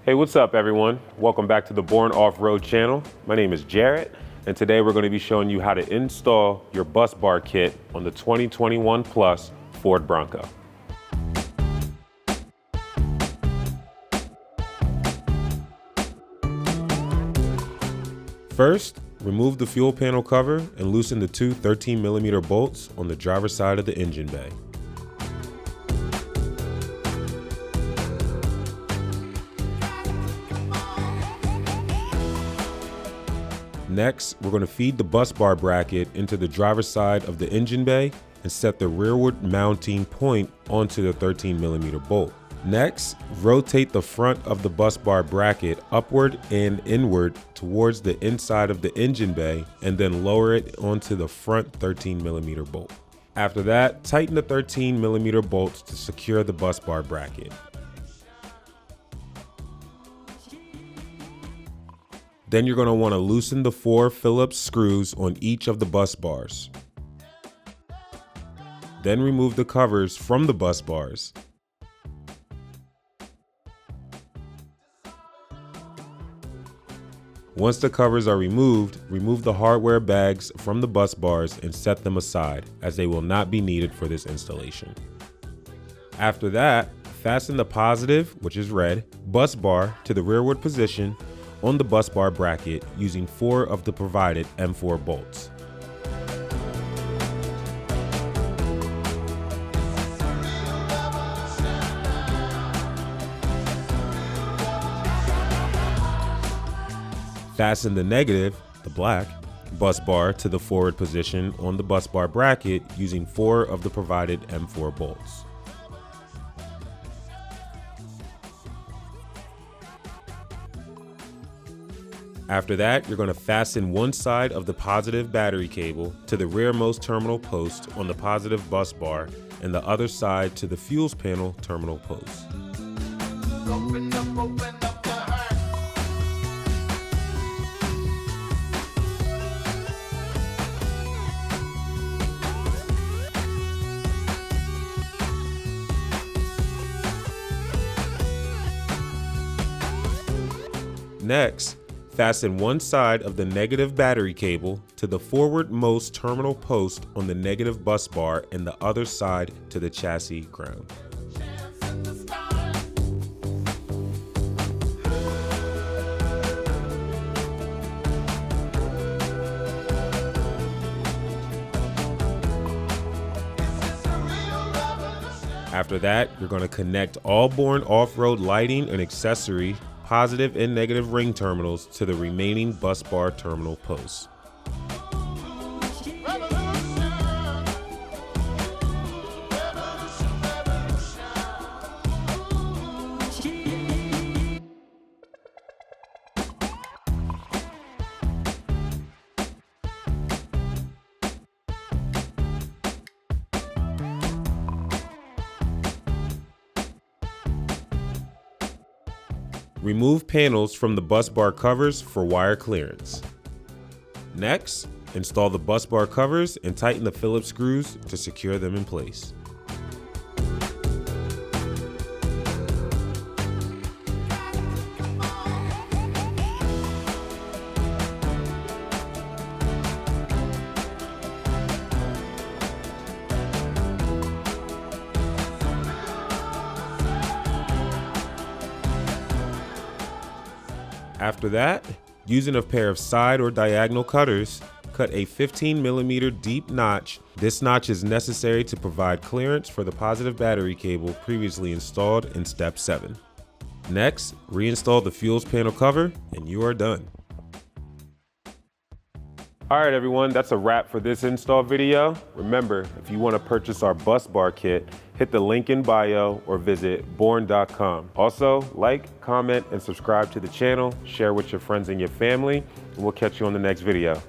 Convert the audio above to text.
Hey, what's up everyone? Welcome back to the Borne-Off Road channel. My name is Jarrett, and today we're going to be showing you how to install your bus bar kit on the 2021 Plus Ford Bronco. First, remove the fuel panel cover and loosen the two 13mm bolts on the driver's side of the engine bay. Next, we're going to feed the bus bar bracket into the driver's side of the engine bay and set the rearward mounting point onto the 13mm bolt. Next, rotate the front of the bus bar bracket upward and inward towards the inside of the engine bay and then lower it onto the front 13mm bolt. After that, tighten the 13mm bolts to secure the bus bar bracket. Then you're going to want to loosen the 4 Phillips screws on each of the bus bars. Then remove the covers from the bus bars. Once the covers are removed, remove the hardware bags from the bus bars and set them aside, as they will not be needed for this installation. After that, fasten the positive, which is red, bus bar to the rearward position on the bus bar bracket using 4 of the provided M4 bolts. Fasten the negative, the black, bus bar to the forward position on the bus bar bracket using 4 of the provided M4 bolts. After that, you're going to fasten one side of the positive battery cable to the rearmost terminal post on the positive bus bar and the other side to the fuels panel terminal post. Next, fasten one side of the negative battery cable to the forwardmost terminal post on the negative bus bar and the other side to the chassis ground. After that, you're going to connect all Borne-Off Road lighting and accessory positive and negative ring terminals to the remaining bus bar terminal posts. Remove panels from the bus bar covers for wire clearance. Next, install the bus bar covers and tighten the Phillips screws to secure them in place. After that, using a pair of side or diagonal cutters, cut a 15mm deep notch. This notch is necessary to provide clearance for the positive battery cable previously installed in step 7. Next, reinstall the fuels panel cover and you are done. Alright everyone, that's a wrap for this install video. Remember, if you want to purchase our bus bar kit, hit the link in bio or visit borne.com. Also, like, comment, and subscribe to the channel, share with your friends and your family, and we'll catch you on the next video.